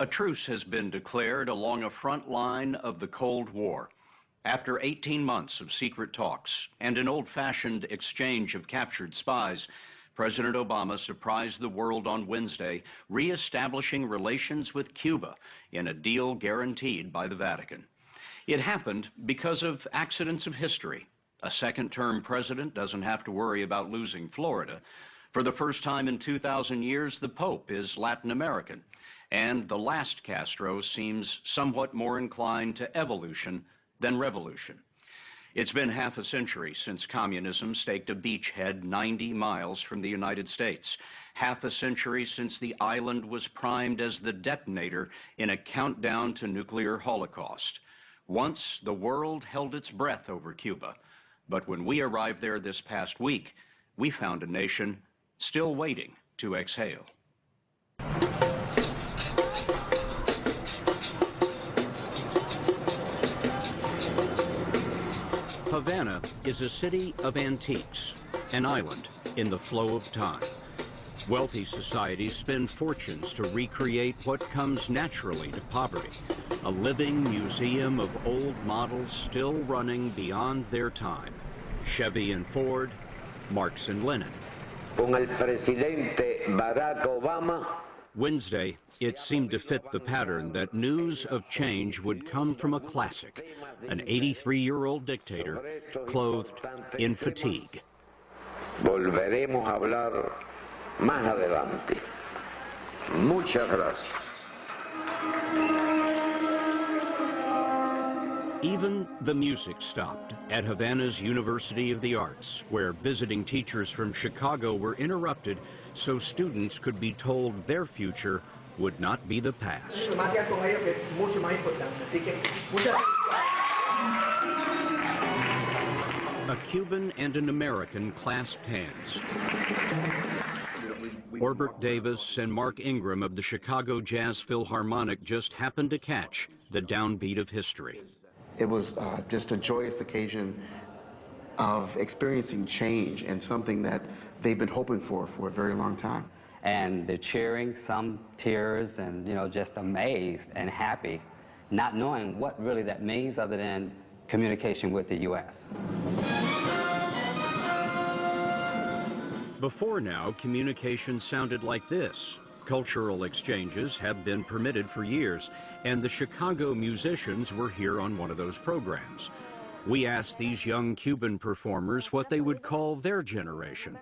A truce has been declared along a front line of the Cold War. After 18 months of secret talks and an old-fashioned exchange of captured spies, President Obama surprised the world on Wednesday, reestablishing relations with Cuba in a deal guaranteed by the Vatican. It happened because of accidents of history. A second-term president doesn't have to worry about losing Florida. For the first time in 2,000 years, the Pope is Latin American, and the last Castro seems somewhat more inclined to evolution than revolution. It's been half a century since communism staked a beachhead 90 miles from the United States. Half a century since the island was primed as the detonator in a countdown to nuclear holocaust. Once the world held its breath over Cuba, but when we arrived there this past week, we found a nation still waiting to exhale. Havana is a city of antiques, an island in the flow of time. Wealthy societies spend fortunes to recreate what comes naturally to poverty, a living museum of old models still running beyond their time. Chevy and Ford, Marx and Lenin. Con el presidente Barack Obama. Wednesday, it seemed to fit the pattern that news of change would come from a classic, an 83-year-old dictator clothed in fatigue. Volveremos a hablar más adelante. Muchas gracias. Even the music stopped at Havana's University of the Arts, where visiting teachers from Chicago were interrupted so students could be told their future would not be the past. A Cuban and an American clasped hands. Orbert Davis and Mark Ingram of the Chicago Jazz Philharmonic just happened to catch the downbeat of history. It was just a joyous occasion of experiencing change and something that they've been hoping for a very long time. And they're cheering, some tears, and just amazed and happy, not knowing what really that means other than communication with the U.S. Before now, communication sounded like this. Cultural exchanges have been permitted for years, and the Chicago musicians were here on one of those programs. We asked these young Cuban performers what they would call their generation.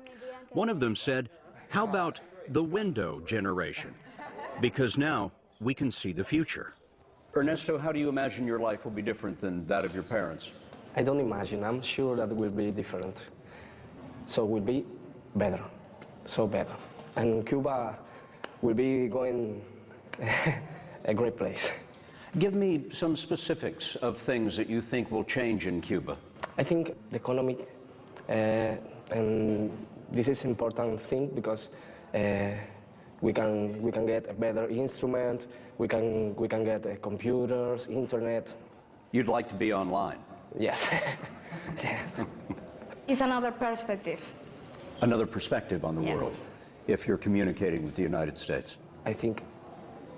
One of them said, "How about the window generation?" Because now we can see the future. Ernesto, how do you imagine your life will be different than that of your parents? I don't imagine. I'm sure that it will be different. So it will be better, so better. And Cuba will be going a great place. Give me some specifics of things that you think will change in Cuba. I think the economy, and this is an important thing because we can get a better instrument, we can get computers, internet. You'd like to be online? Yes. Yes. It's another perspective. Another perspective on the Yes. world, if you're communicating with the United States. I think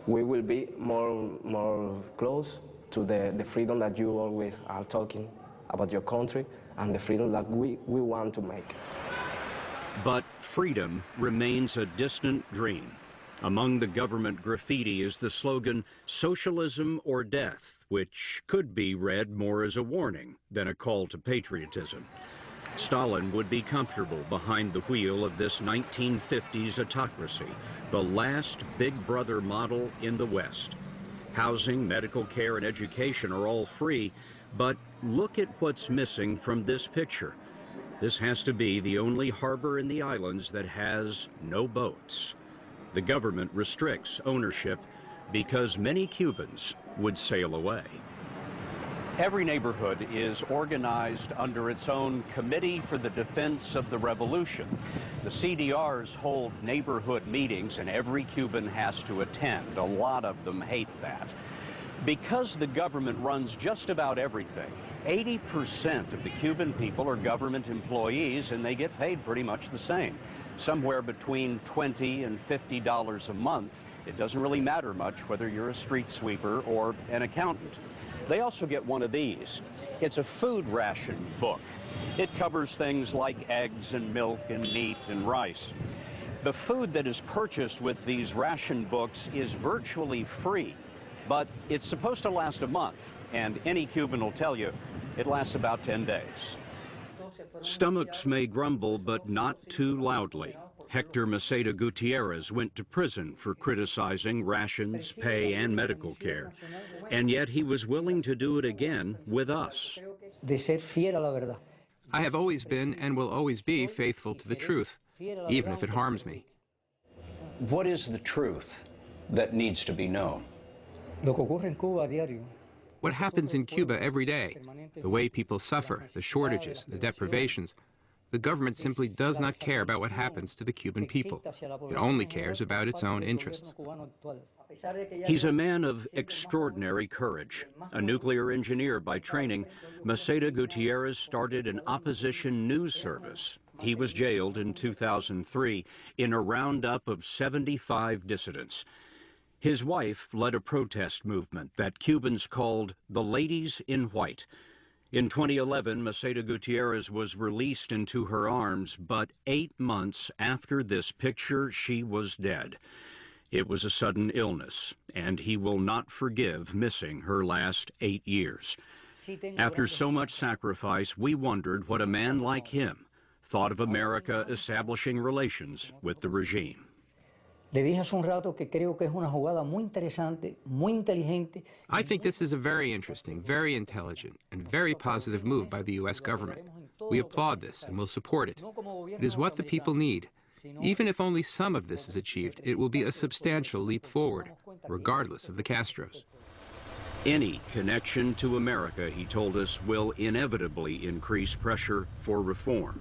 we will be more close to the freedom that you always are talking about your country and the freedom that we want to make. But freedom remains a distant dream. Among the government graffiti is the slogan, "Socialism or Death," which could be read more as a warning than a call to patriotism. Stalin would be comfortable behind the wheel of this 1950s autocracy, the last Big Brother model in the West. Housing, medical care, and education are all free, but look at what's missing from this picture. This has to be the only harbor in the islands that has no boats. The government restricts ownership because many Cubans would sail away. Every neighborhood is organized under its own Committee for the Defense of the Revolution. The CDRs hold neighborhood meetings, and every Cuban has to attend. A lot of them hate that. Because the government runs just about everything, 80% of the Cuban people are government employees, and they get paid pretty much the same, somewhere between $20 and $50 a month, It doesn't really matter much whether you're a street sweeper or an accountant. They also get one of these. It's a food ration book. It covers things like eggs and milk and meat and rice. The food that is purchased with these ration books is virtually free, but it's supposed to last a month, and any Cuban will tell you it lasts about 10 days. Stomachs may grumble, but not too loudly. Hector Maceda Gutierrez went to prison for criticizing rations, pay, and medical care. And yet he was willing to do it again with us. I have always been and will always be faithful to the truth, even if it harms me. What is the truth that needs to be known? What happens in Cuba every day, the way people suffer, the shortages, the deprivations, the government simply does not care about what happens to the Cuban people. It only cares about its own interests. He's a man of extraordinary courage. A nuclear engineer by training, Maceda Gutierrez started an opposition news service. He was jailed in 2003 in a roundup of 75 dissidents. His wife led a protest movement that Cubans called the Ladies in White. In 2011, Maceda Gutierrez was released into her arms, but 8 months after this picture, she was dead. It was a sudden illness, and he will not forgive missing her last 8 years. After so much sacrifice, we wondered what a man like him thought of America establishing relations with the regime. I think this is a very interesting, very intelligent, and very positive move by the U.S. government. We applaud this and will support it. It is what the people need. Even if only some of this is achieved, it will be a substantial leap forward, regardless of the Castros. Any connection to America, he told us, will inevitably increase pressure for reform.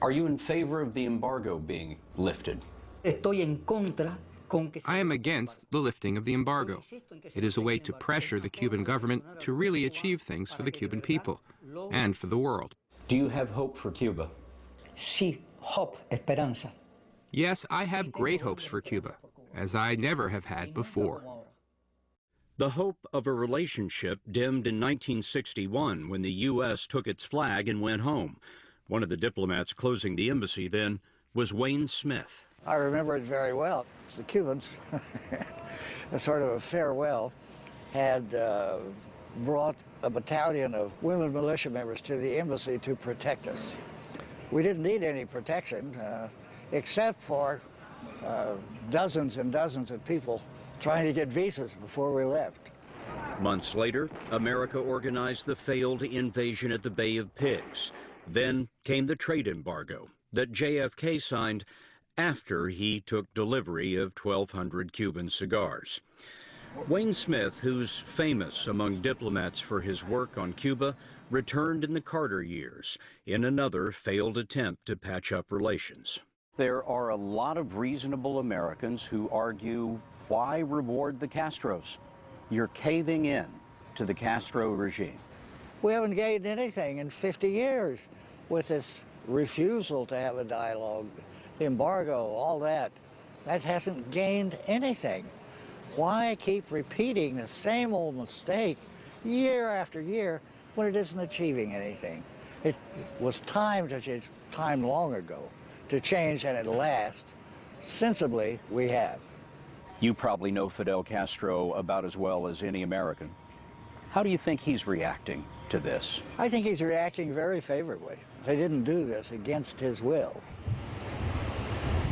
Are you in favor of the embargo being lifted? I am against the lifting of the embargo. It is a way to pressure the Cuban government to really achieve things for the Cuban people and for the world. Do you have hope for Cuba? Sí, hope, esperanza. Yes, I have great hopes for Cuba, as I never have had before. The hope of a relationship dimmed in 1961 when the U.S. took its flag and went home. One of the diplomats closing the embassy then was Wayne Smith. I remember it very well. The Cubans, a sort of a farewell, had brought a battalion of women militia members to the embassy to protect us. We didn't need any protection except for dozens and dozens of people trying to get visas before we left. Months later, America organized the failed invasion at the Bay of Pigs. Then came the trade embargo that JFK signed after he took delivery of 1,200 Cuban cigars. Wayne Smith, who's famous among diplomats for his work on Cuba, returned in the Carter years in another failed attempt to patch up relations. There are a lot of reasonable Americans who argue, why reward the Castros? You're caving in to the Castro regime. We haven't gained anything in 50 years with this refusal to have a dialogue, embargo, all that. That hasn't gained anything. Why keep repeating the same old mistake year after year when it isn't achieving anything? It was time to change, time long ago to change, and at last, sensibly, we have. You probably know Fidel Castro about as well as any American. How do you think he's reacting to this? I think he's reacting very favorably. They didn't do this against his will.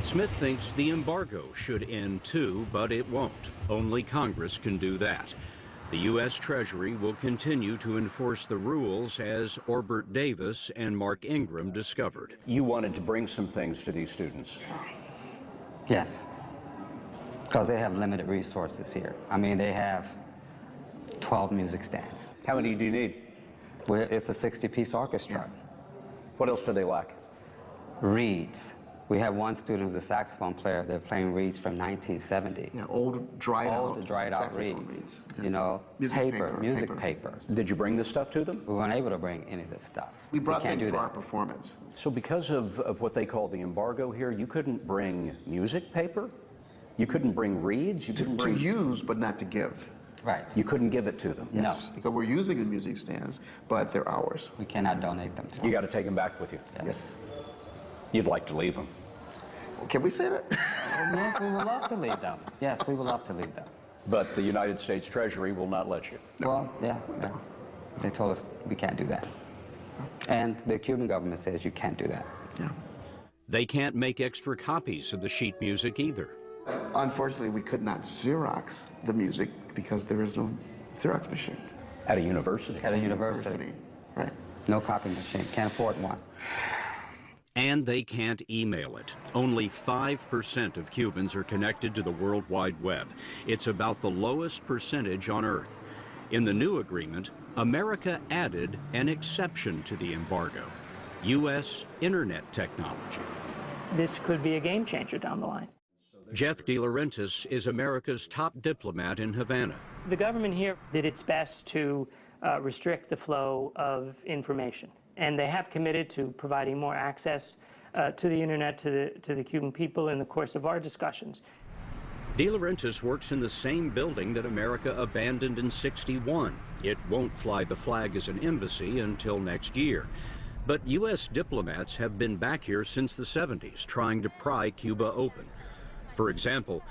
Smith thinks the embargo should end too, but it won't. Only Congress can do that. The U.S. Treasury will continue to enforce the rules, as Orbert Davis and Mark Ingram discovered. You wanted to bring some things to these students. Yes, because they have limited resources here. I mean, they have 12 music stands. How many do you need? Well, it's a 60-piece orchestra. Yeah. What else do they lack? Reeds. We have one student who's a saxophone player. They're playing reeds from 1970. Yeah, old dried out reeds. Yeah. You know, music paper. Did you bring this stuff to them? We weren't able to bring any of this stuff. We brought things for our performance. So because of what they call the embargo here, you couldn't bring music paper? You couldn't bring reeds? You couldn't bring... To use, but not to give. Right. You couldn't give it to them? Yes. No. So we're using the music stands, but they're ours. We cannot donate them to them. You got to take them back with you? Yes. You'd like to leave them? Can we say that? Yes, we would love to leave them. Yes, we would love to leave them. But the United States Treasury will not let you? No. Well, yeah. They told us we can't do that. And the Cuban government says you can't do that. Yeah. They can't make extra copies of the sheet music either. Unfortunately, we could not Xerox the music because there is no Xerox machine. At a university? At a university. Right. No copy machine. Can't afford one. And they can't email it. Only 5% of Cubans are connected to the World Wide Web. It's about the lowest percentage on Earth. In the new agreement, America added an exception to the embargo: U.S. internet technology. This could be a game changer down the line. Jeff De Laurentiis is America's top diplomat in Havana. The government here did its best to restrict the flow of information, and they have committed to providing more access to the internet to the Cuban people in the course of our discussions. De Laurentiis works in the same building that America abandoned in '61. It won't fly the flag as an embassy until next year. But U.S. diplomats have been back here since the '70s, trying to pry Cuba open. For example,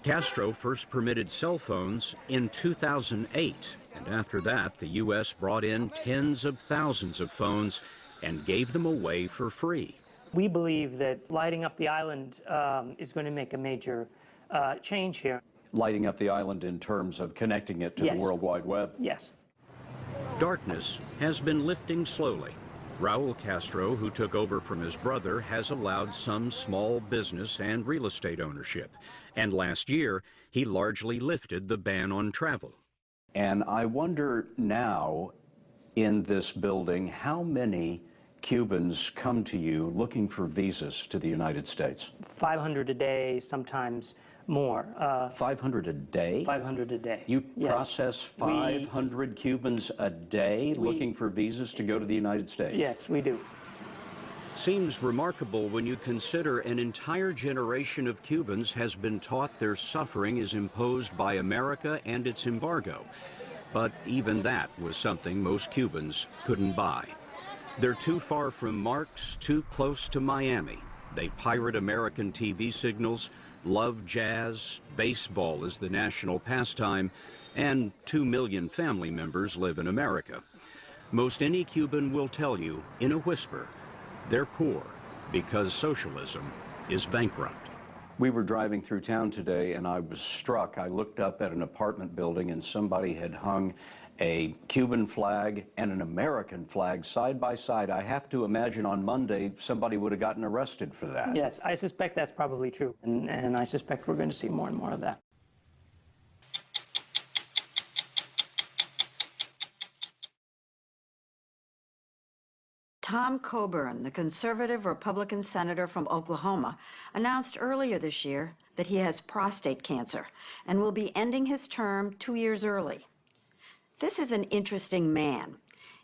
Castro first permitted cell phones in 2008, and after that, the U.S. brought in tens of thousands of phones and gave them away for free. We believe that lighting up the island is going to make a major change here. Lighting up the island in terms of connecting it to Yes. the World Wide Web? Yes. Darkness has been lifting slowly. Raul Castro, who took over from his brother, has allowed some small business and real estate ownership. And last year, he largely lifted the ban on travel. And I wonder now, in this building, how many Cubans come to you looking for visas to the United States? 500 a day, sometimes more. 500 a day? 500 a day. You Yes. process 500 Cubans a day looking for visas to go to the United States? Yes, we do. Seems remarkable when you consider an entire generation of Cubans has been taught their suffering is imposed by America and its embargo. But even that was something most Cubans couldn't buy. They're too far from Marx, too close to Miami. They pirate American TV signals, love jazz, baseball is the national pastime, and 2 million family members live in America. Most any Cuban will tell you, in a whisper, they're poor because socialism is bankrupt. We were driving through town today and I was struck. I looked up at an apartment building and somebody had hung a Cuban flag and an American flag side by side. I have to imagine on Monday somebody would have gotten arrested for that. Yes, I suspect that's probably true, and I suspect we're going to see more and more of that. Tom Coburn, the conservative Republican senator from Oklahoma, announced earlier this year that he has prostate cancer and will be ending his term 2 years early. This is an interesting man.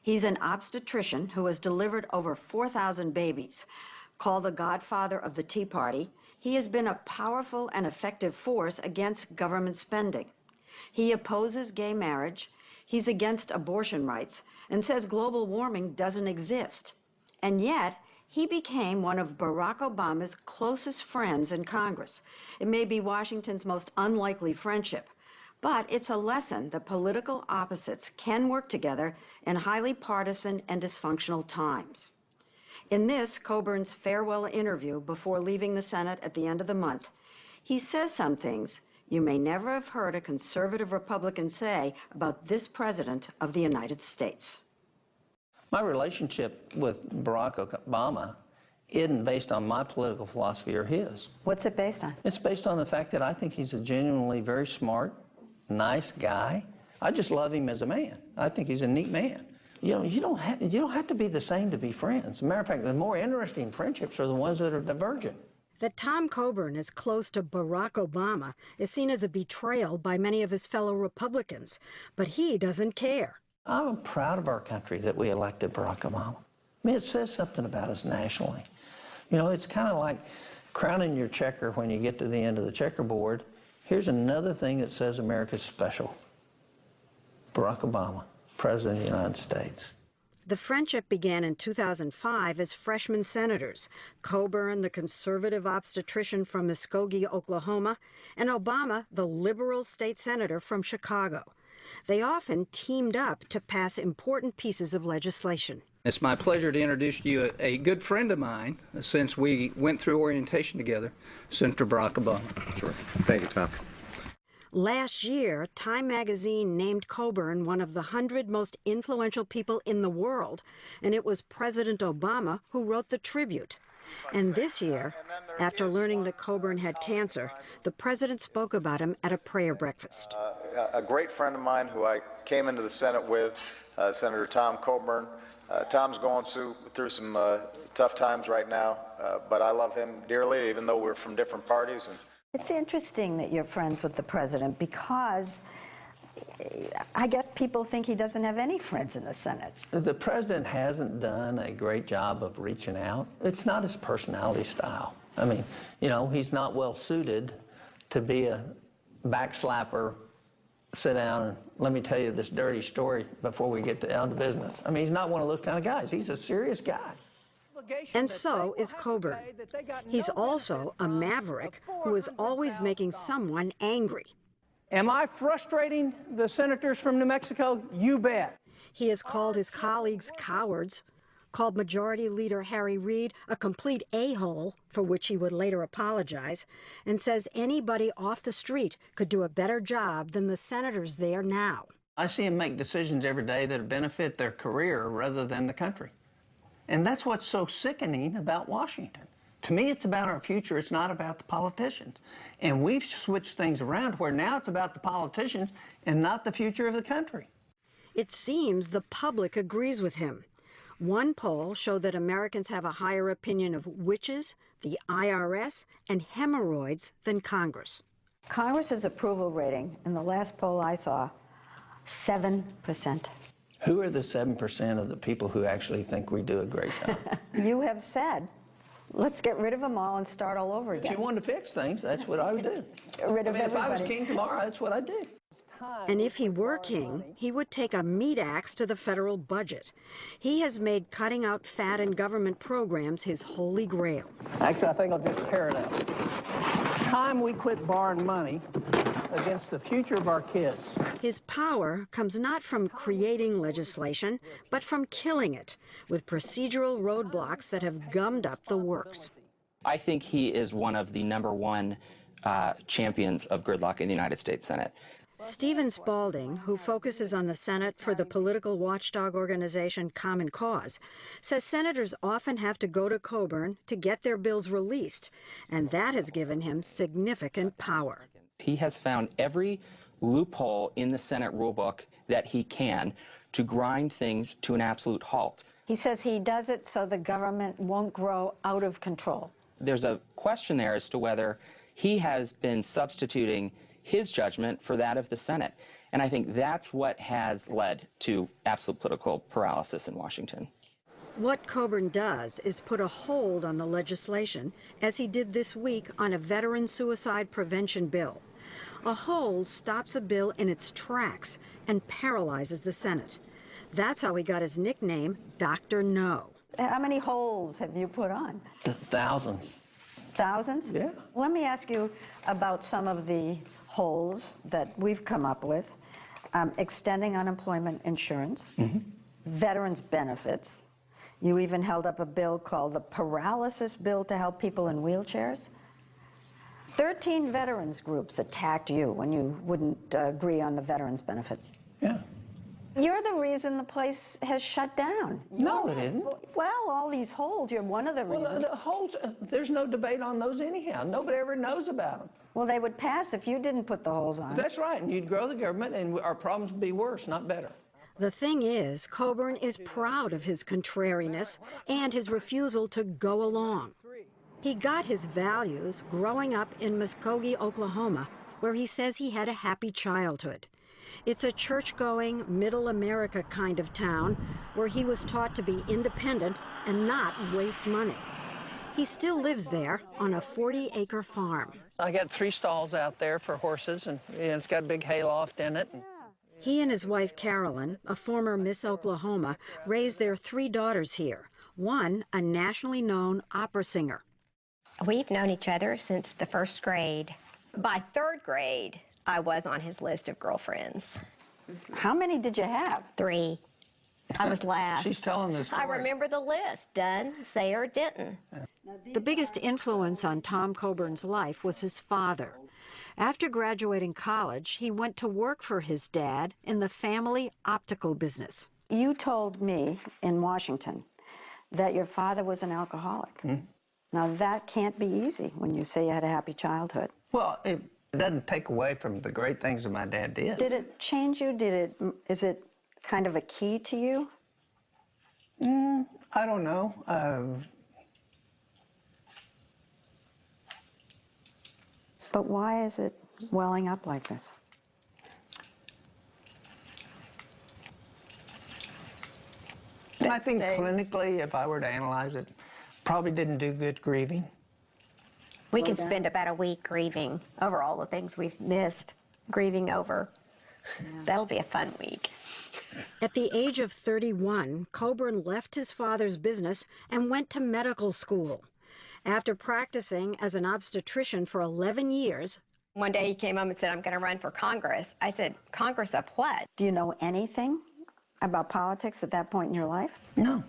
He's an obstetrician who has delivered over 4,000 babies. Called the godfather of the Tea Party, he has been a powerful and effective force against government spending. He opposes gay marriage, he's against abortion rights, and says global warming doesn't exist. And yet, he became one of Barack Obama's closest friends in Congress. It may be Washington's most unlikely friendship, but it's a lesson that political opposites can work together in highly partisan and dysfunctional times. In this, Coburn's farewell interview before leaving the Senate at the end of the month, he says some things you may never have heard a conservative Republican say about this president of the United States. My relationship with Barack Obama isn't based on my political philosophy or his. What's it based on? It's based on the fact that I think he's a genuinely very smart, nice guy. I just love him as a man. I think he's a neat man. You know, you don't have to be the same to be friends. As a matter of fact, the more interesting friendships are the ones that are divergent. That Tom Coburn is close to Barack Obama is seen as a betrayal by many of his fellow Republicans, but he doesn't care. I'm proud of our country that we elected Barack Obama. I mean, it says something about us nationally. You know, it's kind of like crowning your checker when you get to the end of the checkerboard, here's another thing that says America's special. Barack Obama, President of the United States. The friendship began in 2005 as freshman senators, Coburn, the conservative obstetrician from Muskogee, Oklahoma, and Obama, the liberal state senator from Chicago. They often teamed up to pass important pieces of legislation. It's my pleasure to introduce to you a good friend of mine, since we went through orientation together, Senator Barack Obama. Sure. Thank you, Tom. Last year, Time magazine named Coburn one of the 100 most influential people in the world, and it was President Obama who wrote the tribute. And this year, after learning that Coburn had cancer, the president spoke about him at a prayer breakfast. A great friend of mine who I came into the Senate with, Senator Tom Coburn. Tom's going through some tough times right now, but I love him dearly, even though we're from different parties. It's interesting that you're friends with the president because I guess people think he doesn't have any friends in the Senate. The president hasn't done a great job of reaching out. It's not his personality style. I mean, you know, he's not well suited to be a backslapper, sit down and let me tell you this dirty story before we get down to business. I mean, he's not one of those kind of guys. He's a serious guy. And so is Coburn. He's also a maverick who is always making someone angry. Am I frustrating the senators from New Mexico? You bet. He has called his colleagues cowards, called Majority Leader Harry Reid a complete a-hole, for which he would later apologize, and says anybody off the street could do a better job than the senators there now. I see him make decisions every day that benefit their career rather than the country. And that's what's so sickening about Washington. To me, it's about our future. It's not about the politicians. And we've switched things around where now it's about the politicians and not the future of the country. It seems the public agrees with him. One poll showed that Americans have a higher opinion of witches, the IRS, and hemorrhoids than Congress. Congress's approval rating in the last poll I saw, 7%. Who are the 7% of the people who actually think we do a great job? You have said, let's get rid of them all and start all over again. If you wanted to fix things, that's what I would do. Get rid of if I was everybody. king tomorrow, that's what I'd do. And if he were king, he would take a meat axe to the federal budget. He has made cutting out fat in government programs his holy grail. Actually, I think I'll just tear it out. It's time we quit borrowing money against the future of our kids. His power comes not from creating legislation, but from killing it, with procedural roadblocks that have gummed up the works. I think he is one of the #1 champions of gridlock in the United States Senate. Stephen Spalding, who focuses on the Senate for the political watchdog organization Common Cause, says senators often have to go to Coburn to get their bills released, and that has given him significant power. He has found every loophole in the Senate rulebook that he can to grind things to an absolute halt. He says he does it so the government won't grow out of control. There's a question there as to whether he has been substituting his judgment for that of the Senate. And I think that's what has led to absolute political paralysis in Washington. What Coburn does is put a hold on the legislation, as he did this week on a veteran suicide prevention bill. A hold stops a bill in its tracks and paralyzes the Senate. That's how he got his nickname, Dr. No. How many holes have you put on? Thousands. Thousands? Yeah. Let me ask you about some of the holes that we've come up with. Extending unemployment insurance, veterans benefits. You even held up a bill called the Paralysis Bill to help people in wheelchairs. 13 veterans groups attacked you when you wouldn't agree on the veterans benefits. Yeah. You're the reason the place has shut down. No, it isn't. Well, all these holds, you're one of the reasons. Well, the holds, there's no debate on those anyhow. Nobody ever knows about them. Well, they would pass if you didn't put the holes on. That's right, and you'd grow the government, and our problems would be worse, not better. The thing is, Coburn is proud of his contrariness and his refusal to go along. He got his values growing up in Muskogee, Oklahoma, where he says he had a happy childhood. It's a church-going, middle America kind of town where he was taught to be independent and not waste money. He still lives there on a 40-acre farm. I got 3 stalls out there for horses, and it's got a big hayloft in it. He and his wife, Carolyn, a former Miss Oklahoma, raised their 3 daughters here. One, a nationally known opera singer. We've known each other since the 1st grade. By 3rd grade, I was on his list of girlfriends. How many did you have? 3. I was last. She's telling this story. I remember the list. Done, Sayer, Denton. The biggest influence on Tom Coburn's life was his father. After graduating college, he went to work for his dad in the family optical business. You told me in Washington that your father was an alcoholic. Now, that can't be easy when you say you had a happy childhood. Well, it doesn't take away from the great things that my dad did. Did it change you? Is it kind of a key to you? I don't know. But why is it welling up like this? I think clinically, if I were to analyze it, probably didn't do good grieving. We can spend about a week grieving over all the things we've missed, grieving over. That'll be a fun week. At the age of 31, Coburn left his father's business and went to medical school. After practicing as an obstetrician for 11 years, One day he came home and said, I'm going to run for Congress. I said, Congress of what? Do you know anything about politics at that point in your life? No.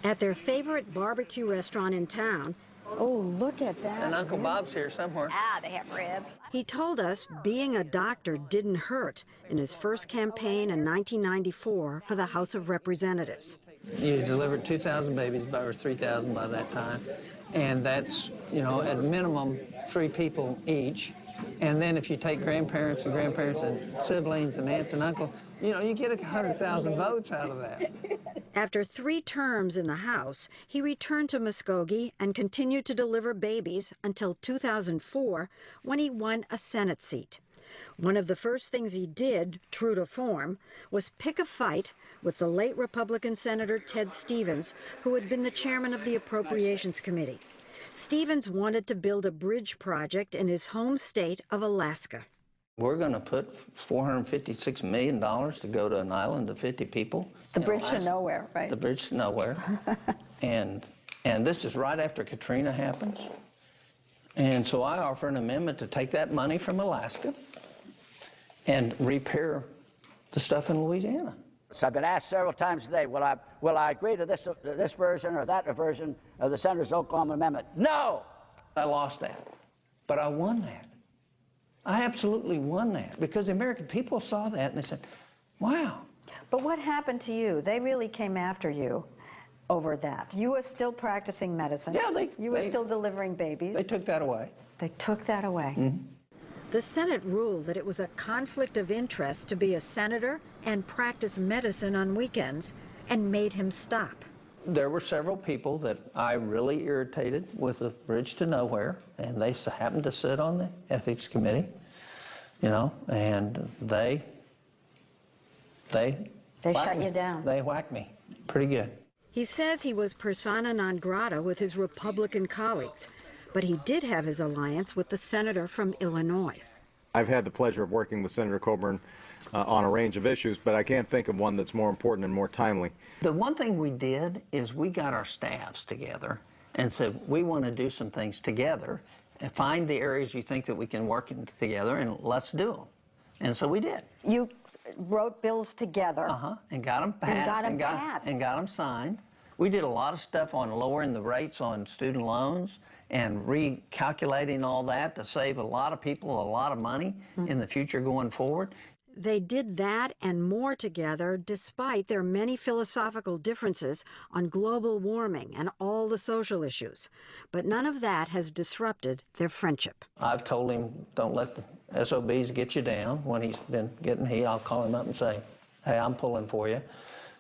At their favorite barbecue restaurant in town, oh, look at that. And Uncle Bob's here somewhere. Ah, they have ribs. He told us being a doctor didn't hurt in his first campaign in 1994 for the House of Representatives. You delivered 2,000 babies, or 3,000 by that time. And that's, you know, at minimum 3 people each. And then if you take grandparents and siblings and aunts and uncles, you know, you get 100,000 votes out of that. After 3 terms in the House, he returned to Muskogee and continued to deliver babies until 2004, when he won a Senate seat. One of the first things he did, true to form, was pick a fight with the late Republican Senator Ted Stevens, who had been the chairman of the Appropriations Committee. Stevens wanted to build a bridge project in his home state of Alaska. We're going to put $456 million to go to an island of 50 people. The bridge to nowhere, right? The bridge to nowhere. and this is right after Katrina happens. And so I offer an amendment to take that money from Alaska and repair the stuff in Louisiana. So I've been asked several times today, will I agree to this version or that version of the Senator's Oklahoma Amendment? No! I lost that, but I won that. I absolutely won that because the American people saw that and they said, wow. But what happened to you? They really came after you over that. You were still practicing medicine. Yeah, you were still delivering babies. They took that away. They took that away. Mm-hmm. The Senate ruled that it was a conflict of interest to be a senator and practice medicine on weekends, and made him stop. There were several people that I really irritated with the bridge to nowhere, and they happened to sit on the ethics committee, you know, and they shut you down. They whacked me pretty good. He says he was persona non grata with his Republican colleagues, but he did have his alliance with the senator from Illinois. I've had the pleasure of working with Senator Coburn on a range of issues, but I can't think of one that's more important and more timely. The one thing we did is we got our staffs together and said, we want to do some things together and find the areas you think that we can work in together, and let's do them. And so we did. You wrote bills together. And got them passed. And got them signed. We did a lot of stuff on lowering the rates on student loans and recalculating all that to save a lot of people a lot of money in the future going forward. They did that and more together despite their many philosophical differences on global warming and all the social issues. But none of that has disrupted their friendship. I've told him, don't let the SOBs get you down. When he's been getting heat, I'll call him up and say, hey, I'm pulling for you,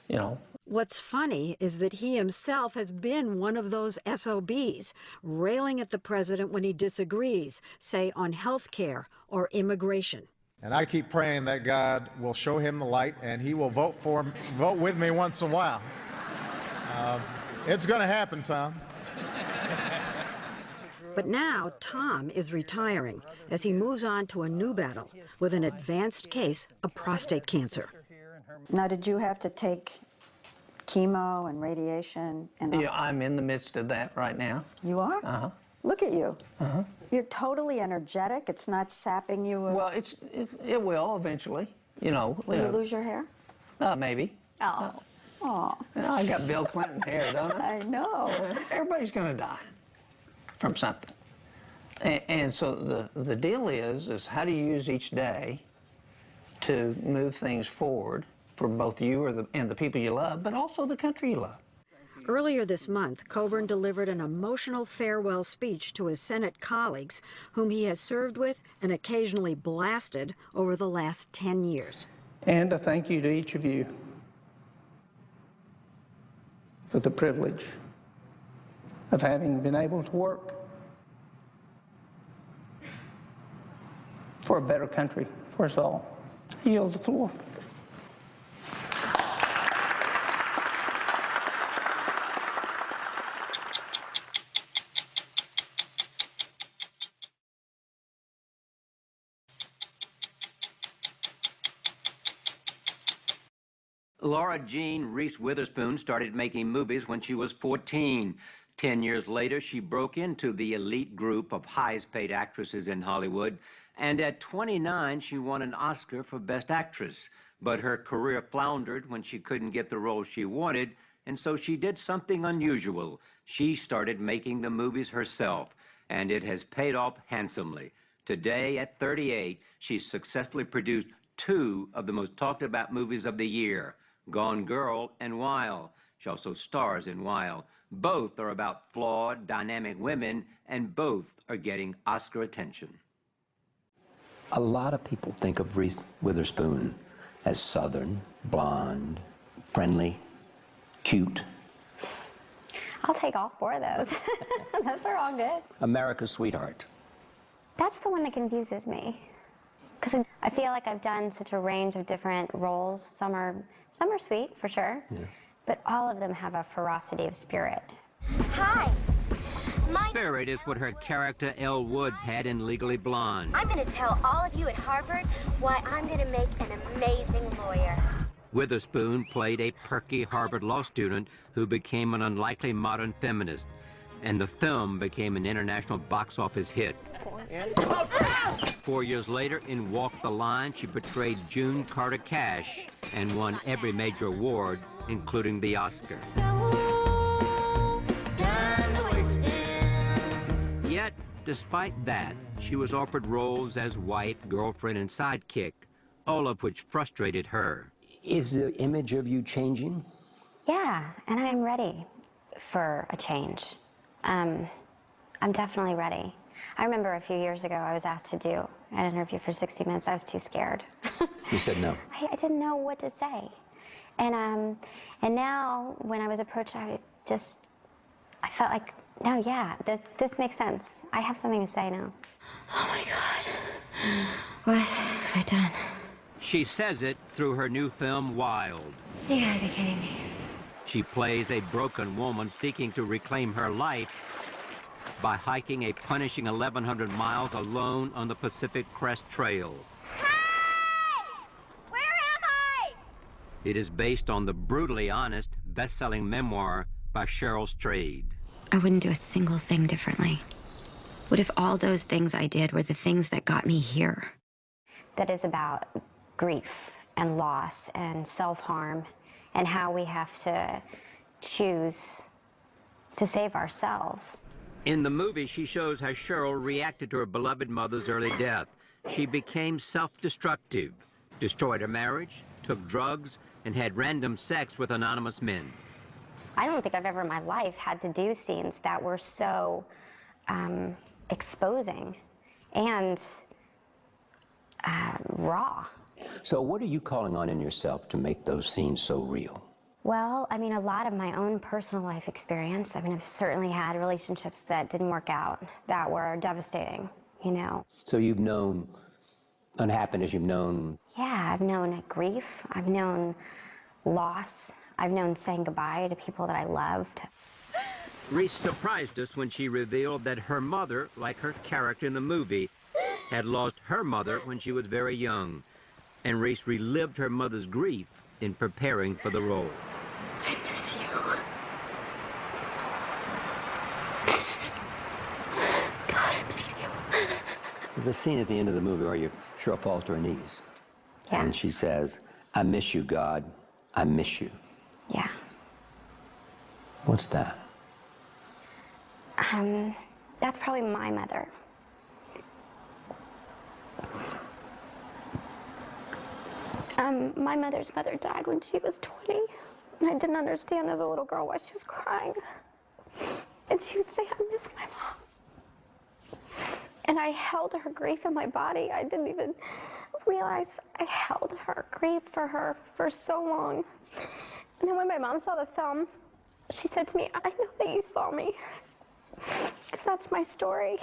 you know. What's funny is that he himself has been one of those SOBs, railing at the president when he disagrees, say on health care or immigration. And I keep praying that God will show him the light and he will vote with me once in a while. It's going to happen, Tom. But now Tom is retiring as he moves on to a new battle with an advanced case of prostate cancer. Now, did you have to take chemo and radiation? Yeah, I'm in the midst of that right now. You are? Uh-huh. Look at you. Uh-huh. You're totally energetic. It's not sapping you. Well, it will eventually, you know. Will you lose your hair? Maybe. Oh. Oh. I got Bill Clinton hair, don't I? I know. Everybody's going to die from something. And so the deal is how do you use each day to move things forward for both you and the people you love, but also the country you love. Earlier this month, Coburn delivered an emotional farewell speech to his Senate colleagues, whom he has served with and occasionally blasted over the last 10 years. And a thank you to each of you for the privilege of having been able to work for a better country for us all. I yield the floor. Laura Jean Reese Witherspoon started making movies when she was 14. 10 years later, she broke into the elite group of highest-paid actresses in Hollywood, and at 29, she won an Oscar for Best Actress. But her career floundered when she couldn't get the role she wanted, and so she did something unusual. She started making the movies herself, and it has paid off handsomely. Today, at 38, she's successfully produced 2 of the most talked-about movies of the year, Gone Girl and Wild. She also stars in Wild. Both are about flawed, dynamic women, and both are getting Oscar attention. A lot of people think of Reese Witherspoon as Southern, blonde, friendly, cute. I'll take all 4 of those. Those are all good. America's sweetheart. That's the one that confuses me. Because I feel like I've done such a range of different roles. Some are sweet, for sure. Yeah. But all of them have a ferocity of spirit. Hi. Spirit is what her character Elle Woods had in Legally Blonde. I'm going to tell all of you at Harvard why I'm going to make an amazing lawyer. Witherspoon played a perky Harvard law student who became an unlikely modern feminist, and the film became an international box office hit. 4 years later, in Walk the Line, she portrayed June Carter Cash and won every major award, including the Oscar. Yet, despite that, she was offered roles as wife, girlfriend, and sidekick, all of which frustrated her. Is the image of you changing? Yeah, and I'm ready for a change. I'm definitely ready. I remember a few years ago I was asked to do an interview for 60 Minutes. I was too scared. You said no. I didn't know what to say. And now when I was approached, I felt like, no, yeah, this makes sense. I have something to say now. Oh my God. What have I done? She says it through her new film, Wild. You gotta be kidding me. She plays a broken woman seeking to reclaim her life by hiking a punishing 1,100 miles alone on the Pacific Crest Trail. Hey! Where am I? It is based on the brutally honest, best-selling memoir by Cheryl Strayed. I wouldn't do a single thing differently. What if all those things I did were the things that got me here? That is about grief and loss and self-harm and how we have to choose to save ourselves. In the movie, she shows how Cheryl reacted to her beloved mother's early death. She became self-destructive, destroyed her marriage, took drugs, and had random sex with anonymous men. I don't think I've ever in my life had to do scenes that were so exposing and raw. So what are you calling on in yourself to make those scenes so real? Well, I mean, a lot of my own personal life experience. I mean, I've certainly had relationships that didn't work out, that were devastating, you know. So you've known unhappiness, you've known... Yeah, I've known grief, I've known loss, I've known saying goodbye to people that I loved. Reese surprised us when she revealed that her mother, like her character in the movie, had lost her mother when she was very young. And Reese relived her mother's grief in preparing for the role. I miss you. God, I miss you. There's a scene at the end of the movie where Cheryl falls to her knees. Yeah. And she says, I miss you, God. I miss you. Yeah. What's that? That's probably my mother. My mother's mother died when she was 20. And I didn't understand as a little girl why she was crying. And she would say, I miss my mom. And I held her grief in my body. I didn't even realize I held her grief for her for so long. And then when my mom saw the film, she said to me, I know that you saw me, because that's my story.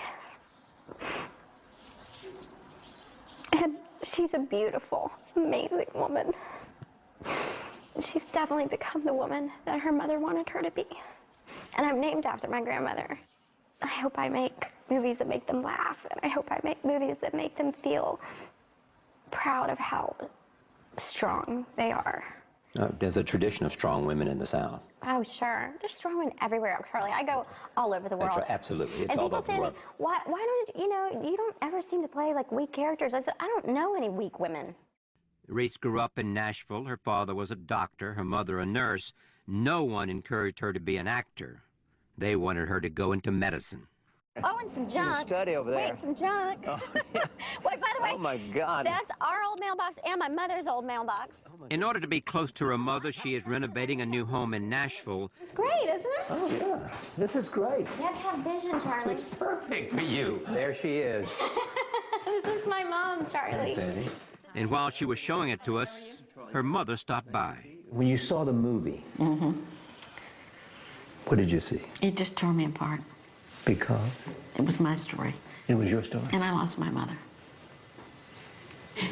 And she's a beautiful, amazing woman. She's definitely become the woman that her mother wanted her to be. And I'm named after my grandmother. I hope I make movies that make them laugh, and I hope I make movies that make them feel proud of how strong they are. There's a tradition of strong women in the South. Oh, sure. There's strong women everywhere, Charlie. I go all over the world. That's right, absolutely. It's and all people over say the to world. me, why don't you don't ever seem to play like weak characters. I said, I don't know any weak women. Reese grew up in Nashville. Her father was a doctor, her mother a nurse. No one encouraged her to be an actor. They wanted her to go into medicine. Oh, and some junk. Study over there. Wait, some junk. Oh, Wait, by the way, oh my God. that's our old mailbox and my mother's old mailbox. In order to be close to her mother, she is renovating a new home in Nashville. It's great, isn't it? Oh, yeah. This is great. You have to have vision, Charlie. It's perfect for you. There she is. This is my mom, Charlie. Betty. And while she was showing it to us, her mother stopped by. When you saw the movie, what did you see? It just tore me apart. Because? It was my story. It was your story? And I lost my mother.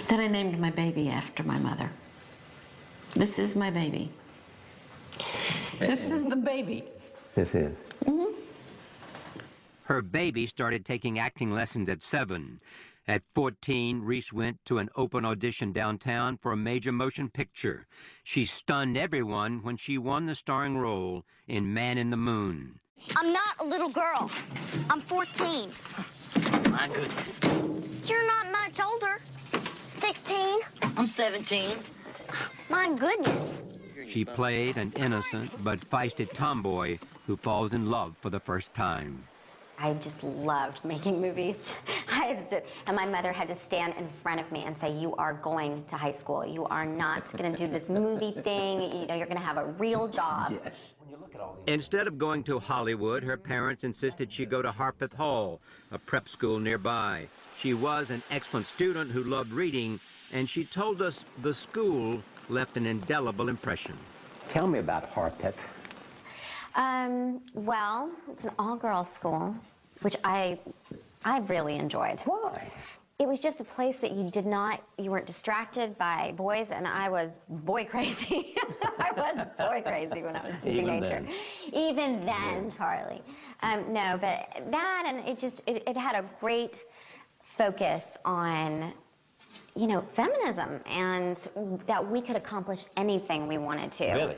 Then I named my baby after my mother. This is my baby. This is the baby. This is. Her baby started taking acting lessons at 7. At 14, Reese went to an open audition downtown for a major motion picture. She stunned everyone when she won the starring role in Man in the Moon. I'm not a little girl. I'm 14. My goodness. You're not much older. 16. I'm 17. My goodness. She played an innocent but feisty tomboy who falls in love for the first time. I just loved making movies. I just did. And my mother had to stand in front of me and say, you are going to high school. You are not going to do this movie thing. You know, you're going to have a real job. Yes. Instead of going to Hollywood, her parents insisted she go to Harpeth Hall, a prep school nearby. She was an excellent student who loved reading, and she told us the school left an indelible impression. Tell me about Harpeth. Well, it's an all-girls school, which I really enjoyed. Why? It was just a place that you weren't distracted by boys, and I was boy crazy. I was boy crazy when I was a teenager. Even then, Charlie. No, but that, and it had a great focus on, you know, feminism, and that we could accomplish anything we wanted to. Really?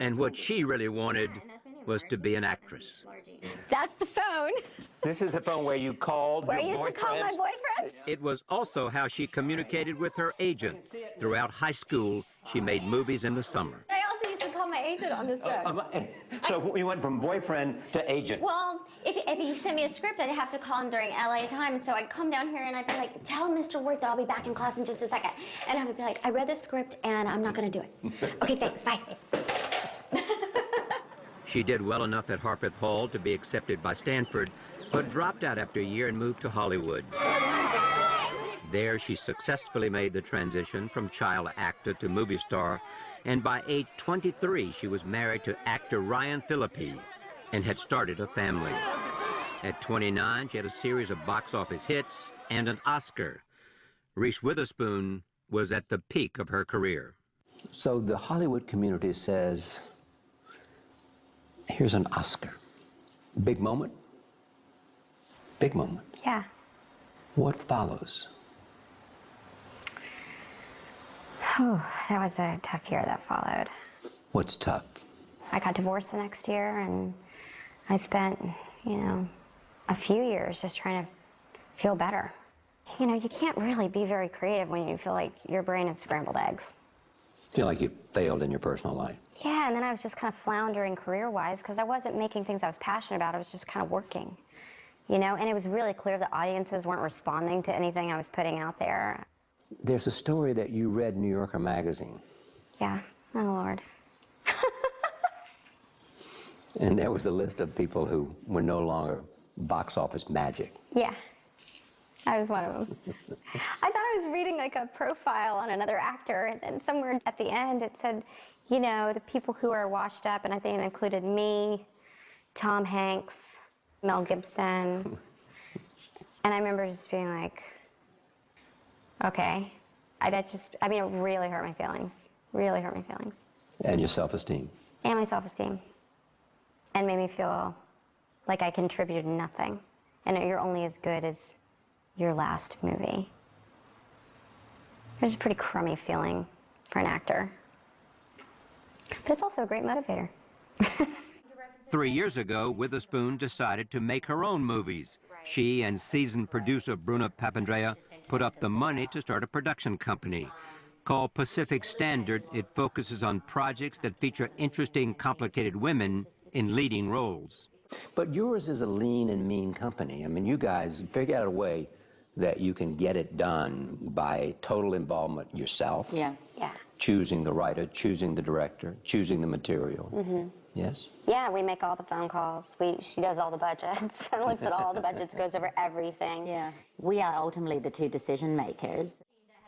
And what she really wanted was to be an actress. That's the phone. This is a phone where you called Where I your used to call my boyfriends? It was also how she communicated with her agent. Throughout high school, she made movies in the summer. I also used to call my agent on this phone. So we went from boyfriend to agent. Well, if he sent me a script, I'd have to call him during LA time, and so I'd come down here and I'd be like, tell Mr. Worth that I'll be back in class in just a second. And I would be like, I read this script and I'm not gonna do it. Okay, thanks, bye. She did well enough at Harpeth Hall to be accepted by Stanford, but dropped out after a year and moved to Hollywood. There, she successfully made the transition from child actor to movie star, and by age 23, she was married to actor Ryan Phillippe and had started a family. At 29, she had a series of box office hits and an Oscar. Reese Witherspoon was at the peak of her career. So the Hollywood community says, here's an Oscar. Big moment? Big moment. Yeah. What follows? Oh, that was a tough year that followed. What's tough? I got divorced the next year, and I spent, a few years just trying to feel better. You can't really be very creative when you feel like your brain is scrambled eggs. Feel like you failed in your personal life? Yeah, and then I was just kind of floundering career-wise because I wasn't making things I was passionate about. I was just kind of working, and it was really clear the audiences weren't responding to anything I was putting out there. There's a story that you read in New Yorker magazine. Yeah, oh Lord. And there was a list of people who were no longer box office magic. Yeah, I was one of them. I thought I was reading like a profile on another actor, and then somewhere at the end it said, the people who are washed up, and I think it included me, Tom Hanks, Mel Gibson. And I remember just being like, okay. It really hurt my feelings. Really hurt my feelings. And your self-esteem. And my self-esteem. And made me feel like I contributed nothing. And you're only as good as your last movie. It was a pretty crummy feeling for an actor. But it's also a great motivator. 3 years ago, Witherspoon decided to make her own movies. She and seasoned producer Bruna Papandrea put up the money to start a production company. Called Pacific Standard, it focuses on projects that feature interesting, complicated women in leading roles. But yours is a lean and mean company. I mean, you guys figure out a way that you can get it done by total involvement yourself. Yeah. Choosing the writer, choosing the director, choosing the material. Mm-hmm. Yes? Yeah, we make all the phone calls. She does all the budgets and looks at all the budgets, goes over everything. Yeah. We are ultimately the two decision makers.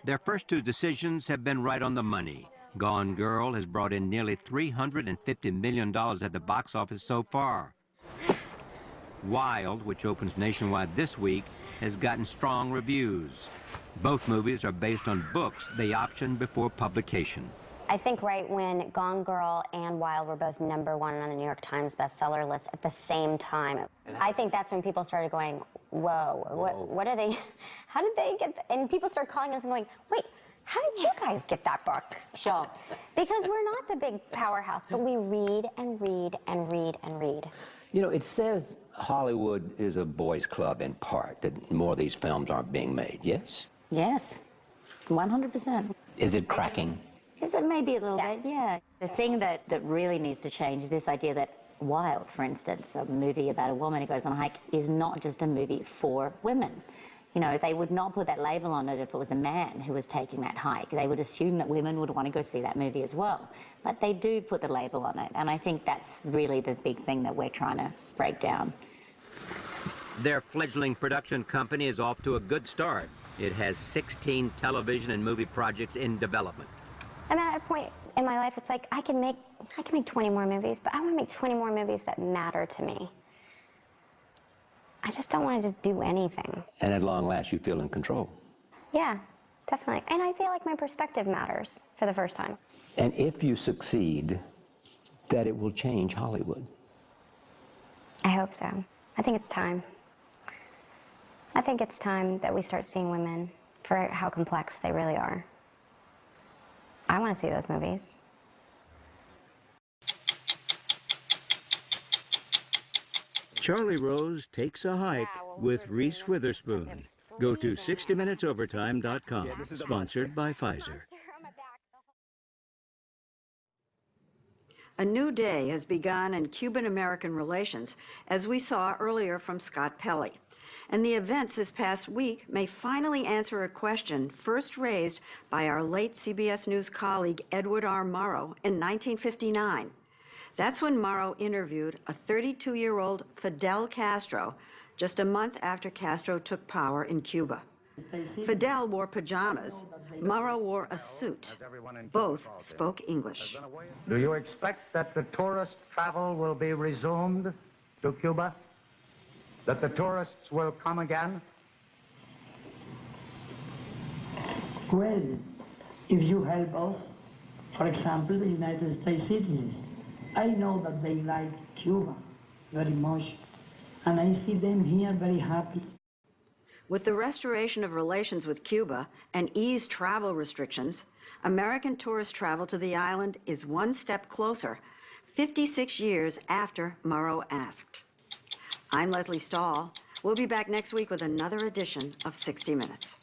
Their first two decisions have been right on the money. Gone Girl has brought in nearly $350 million at the box office so far. Wild, which opens nationwide this week, has gotten strong reviews. Both movies are based on books they optioned before publication. I think right when Gone Girl and Wild were both #1 on the New York Times bestseller list at the same time, I think that's when people started going, whoa, what are they, how did they get, and people started calling us and going, wait, how did you guys get that book? Shocked. Because we're not the big powerhouse, but we read and read and read and read. It says Hollywood is a boys' club in part, that more of these films aren't being made, yes? Yes, 100%. Is it cracking? Is it maybe a little bit? Yeah. The thing that really needs to change is this idea that Wild, for instance, a movie about a woman who goes on a hike, is not just a movie for women. They would not put that label on it if it was a man who was taking that hike. They would assume that women would want to go see that movie as well. But they do put the label on it, and I think that's really the big thing that we're trying to break down. Their fledgling production company is off to a good start. It has 16 television and movie projects in development. I'm at a point in my life, it's like I can make 20 more movies, but I want to make 20 more movies that matter to me. I just don't want to just do anything. And at long last, you feel in control. Yeah, definitely. And I feel like my perspective matters for the first time. And if you succeed, that it will change Hollywood. I hope so. I think it's time. I think it's time that we start seeing women for how complex they really are. I want to see those movies. Charlie Rose Takes a Hike with Reese Witherspoon. Go to 60minutesovertime.com. Sponsored by Pfizer. A new day has begun in Cuban-American relations, as we saw earlier from Scott Pelley. And the events this past week may finally answer a question first raised by our late CBS News colleague Edward R. Murrow in 1959. That's when Murrow interviewed a 32-year-old Fidel Castro just a month after Castro took power in Cuba. Fidel wore pajamas. Murrow wore a suit. Both spoke English. Do you expect that the tourist travel will be resumed to Cuba? That the tourists will come again? Well, if you help us, for example, the United States citizens, I know that they like Cuba very much. and I see them here very happy. With the restoration of relations with Cuba and eased travel restrictions, American tourist travel to the island is one step closer, 56 years after Murrow asked. I'm Leslie Stahl. We'll be back next week with another edition of 60 Minutes.